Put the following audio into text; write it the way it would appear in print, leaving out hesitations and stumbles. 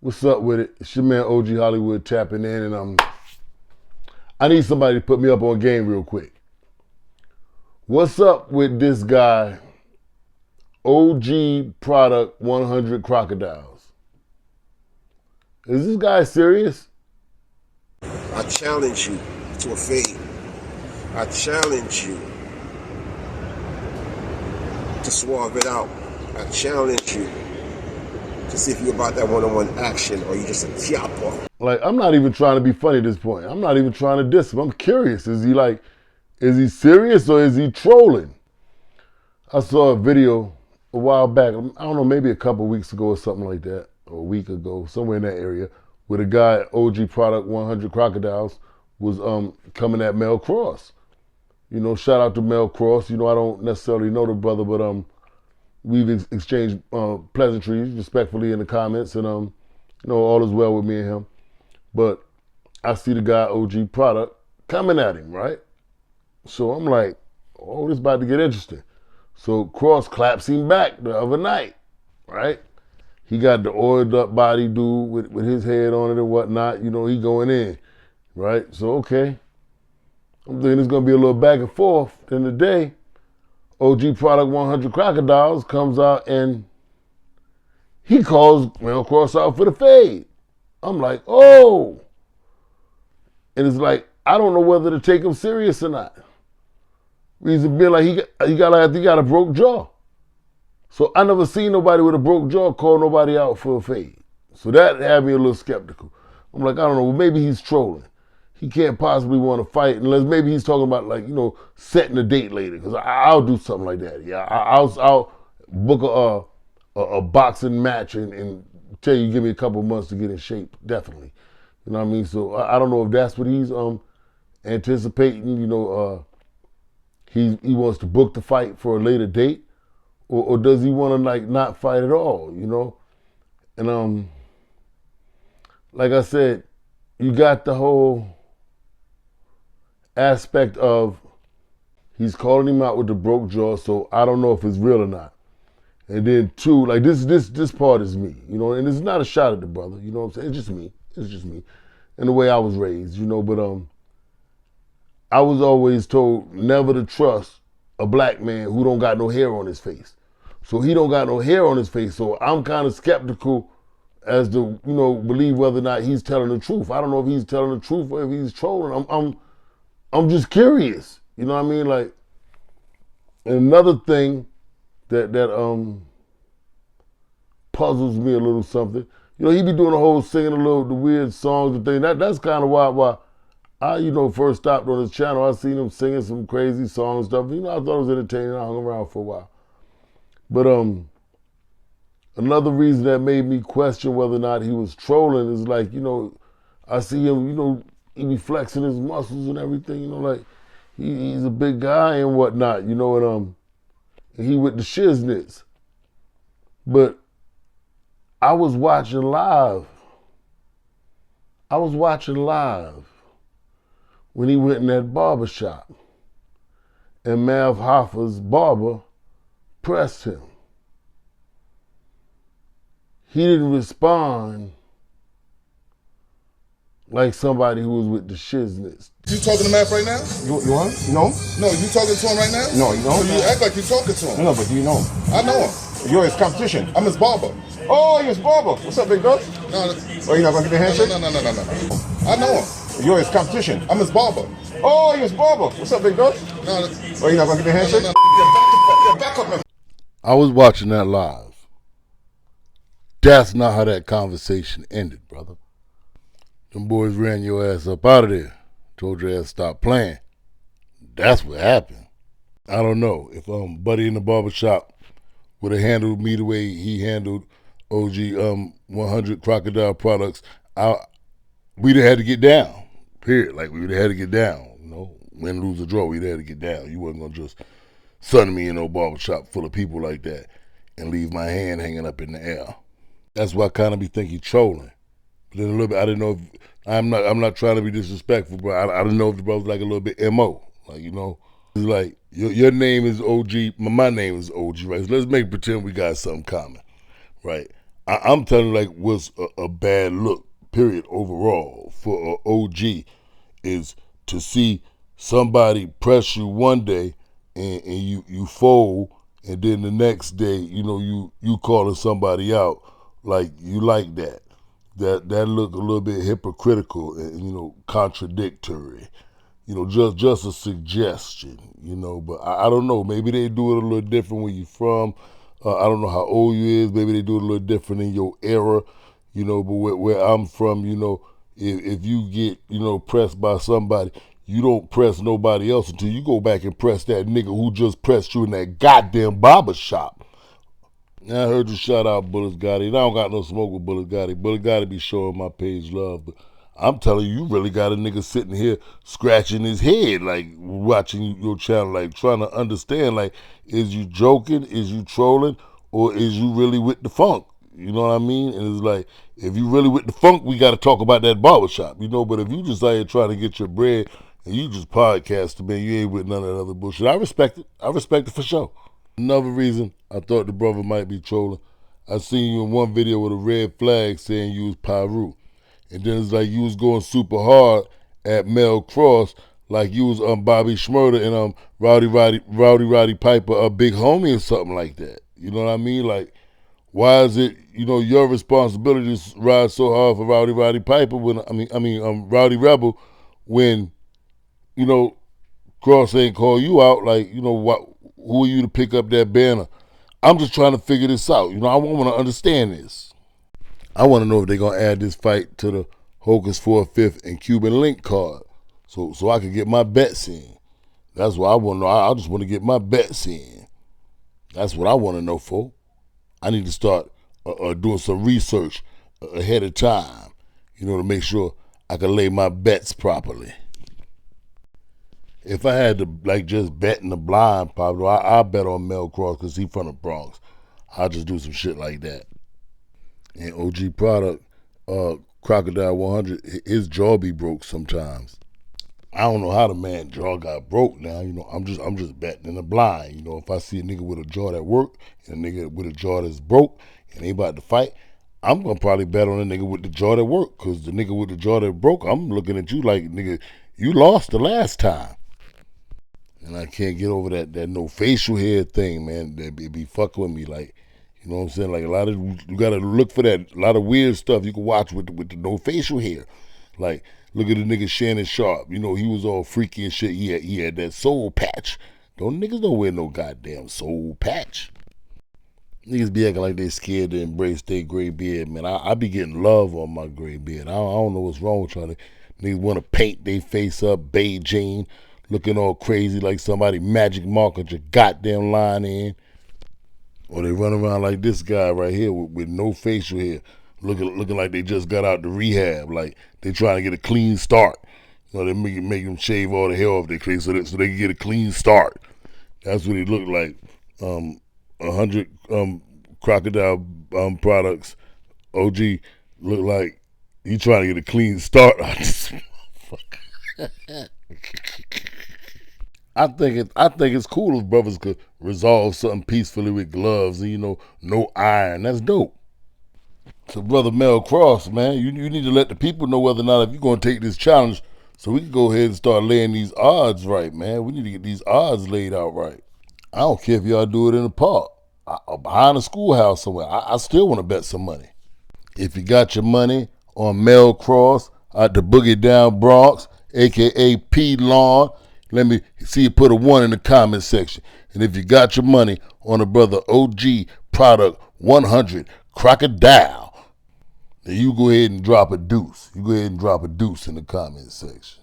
What's up with it? It's your man OG Hollywood tapping in, and I need somebody to put me up on game real quick. What's up with this guy, OG Product 100 Crocodiles? Is this guy serious? I challenge you to a fade. I challenge you to swerve it out. I challenge you to see if you're about that one-on-one action or you just a tiapa. Like, I'm not even trying to be funny at this point. I'm not even trying to diss him. I'm curious. Is he serious or is he trolling? I saw a video a while back, I don't know, maybe a couple weeks ago or something like that, or a week ago, somewhere in that area, where the guy, OG Product 100 Crocodiles, was coming at Mel KROSS. You know, shout out to Mel KROSS. You know, I don't necessarily know the brother, but we've exchanged pleasantries respectfully in the comments, and you know, all is well with me and him. But I see the guy, OG Product, coming at him, right? So I'm like, oh, this is about to get interesting. So KROSS claps him back the other night, right? He got the oiled up body dude with his head on it and whatnot. You know, he going in, right? So, okay. I'm thinking it's going to be a little back and forth. Then today, OG Product 100 Crocodiles comes out and he calls Mel KROSS out for the fade. I'm like, oh. And it's like, I don't know whether to take him serious or not. Reason being, like, he got a broke jaw. So I never seen nobody with a broke jaw call nobody out for a fade. So that had me a little skeptical. I'm like, I don't know, well, maybe he's trolling. He can't possibly want to fight unless maybe he's talking about, like, you know, setting a date later. Because I'll do something like that. Yeah, I'll book a boxing match and tell you, give me a couple months to get in shape. Definitely. You know what I mean? So I don't know if that's what he's anticipating. You know, he wants to book the fight for a later date, or does he want to, like, not fight at all? You know, and like I said, you got the whole aspect of he's calling him out with the broke jaw, so I don't know if it's real or not. And then two, like, this part is me, you know, and it's not a shot at the brother, you know what I'm saying? It's just me. It's just me. And the way I was raised, you know, but I was always told never to trust a black man who don't got no hair on his face. So he don't got no hair on his face, so I'm kind of skeptical as to, you know, believe whether or not he's telling the truth. I don't know if he's telling the truth or if he's trolling. I'm just curious, you know what I mean? Like, and another thing that puzzles me a little something, you know, he be doing the whole singing the weird songs and things. That's kind of why I, you know, first stopped on his channel. I seen him singing some crazy songs and stuff. You know, I thought it was entertaining. I hung around for a while. But another reason that made me question whether or not he was trolling is, like, you know, I see him, you know, he be flexing his muscles and everything, you know, like he's a big guy and whatnot, you know, and he with the shiznits. But I was watching live. When he went in that barbershop and Mav Hoffa's barber pressed him. He didn't respond like somebody who was with the shiznits. You talking to Mav right now? You want? You know him? No, you talking to him right now? No, you don't. So you act like you talking to him. No, but do you know him? I know him. You're his competition. I'm his barber. Oh, you're his barber. What's up, big dog? No, Oh, you're not gonna give me a handshake? no. I know him. You're his competition. I'm his barber. Oh, you're his barber. What's up, big dog? No, Oh, you're not gonna give me a handshake? You're back up, man. I was watching that live. That's not how that conversation ended, brother. Them boys ran your ass up out of there. Told your ass stop playing. That's what happened. I don't know if Buddy in the barbershop would have handled me the way he handled OG 100 Crocodile Products. We'd have had to get down. Period. Like, we'd have had to get down. You know, win, lose, or draw, we'd have had to get down. You wasn't gonna just sudden me in no barbershop full of people like that and leave my hand hanging up in the air. That's why I kind of be think he trolling. But then a little bit, I didn't know if I'm not trying to be disrespectful, but I didn't know if the brother was like a little bit MO. Like, you know, it's like your name is OG, my name is OG, right? So let's pretend we got something common, right? I'm telling you, like, what's a bad look, period, overall, for an OG is to see somebody press you one day and you fold, and then the next day, you calling somebody out like you like that. That look a little bit hypocritical and, contradictory. Just a suggestion, but I don't know. Maybe they do it a little different where you from. I don't know how old you is. Maybe they do it a little different in your era, but where I'm from, if you get, pressed by somebody, you don't press nobody else until you go back and press that nigga who just pressed you in that goddamn barbershop. Now, I heard you shout out Bullets Gotti, and I don't got no smoke with Bullets Gotti. Bullets Gotti be showing my page love, but I'm telling you, you really got a nigga sitting here scratching his head, like, watching your channel, like, trying to understand, like, is you joking, is you trolling, or is you really with the funk? You know what I mean? And it's like, if you really with the funk, we got to talk about that barbershop, but if you just out here trying to get your bread, and you just podcast, man, you ain't with none of that other bullshit. I respect it. I respect it for sure. Another reason I thought the brother might be trolling, I seen you in one video with a red flag saying you was Pyru. And then it's like you was going super hard at Mel KROSS, like you was Bobby Schmurder and Rowdy Piper, a big homie or something like that. You know what I mean? Like, why is it, your responsibility to ride so hard for Rowdy Piper when Rowdy Rebel when, Cross ain't call you out? Like, who are you to pick up that banner? I'm just trying to figure this out. I want to understand this. I want to know if they're going to add this fight to the Hocus for a Fifth and Cuban Link card so I can get my bets in. That's what I want to know. I just want to get my bets in. That's what I want to know for. I need to start doing some research ahead of time, to make sure I can lay my bets properly. If I had to, like, just bet in the blind, Pablo, I bet on Mel KROSS because he's from the Bronx. I'll just do some shit like that. And OG product, Crocodile 100, his jaw be broke sometimes. I don't know how the man jaw got broke now. I'm just betting in the blind. If I see a nigga with a jaw that work and a nigga with a jaw that's broke and they about to fight, I'm gonna probably bet on a nigga with the jaw that work, because the nigga with the jaw that broke, I'm looking at you like, nigga, you lost the last time. And I can't get over that no facial hair thing, man. That be fucking with me, like, you know what I'm saying? Like, you gotta look for that. A lot of weird stuff you can watch with the no facial hair. Like, look at the nigga Shannon Sharp. He was all freaky and shit. He had that soul patch. Don't niggas don't wear no goddamn soul patch. Niggas be acting like they scared to embrace their gray beard, man. I be getting love on my gray beard. I don't know what's wrong with trying to. Niggas want to paint their face up, Beijing, looking all crazy like somebody magic marked your goddamn line in. Or they run around like this guy right here with no facial hair, looking like they just got out the rehab, like they trying to get a clean start. They make them shave all the hair off their face so they can get a clean start. That's what he looked like. 100 crocodile products. OG look like he trying to get a clean start out this motherfucker. I think it's cool if brothers could resolve something peacefully with gloves and no iron. That's dope. So brother Mel KROSS, man, you need to let the people know whether or not if you're gonna take this challenge, so we can go ahead and start laying these odds right, man. We need to get these odds laid out right. I don't care if y'all do it in the park or behind a schoolhouse somewhere. I still want to bet some money. If you got your money on Mel KROSS out the Boogie Down Bronx, aka P Lawn, let me see you put a 1 in the comment section. And if you got your money on a brother OG product 100 Crocodile, then you go ahead and drop a deuce. You go ahead and drop a deuce in the comment section.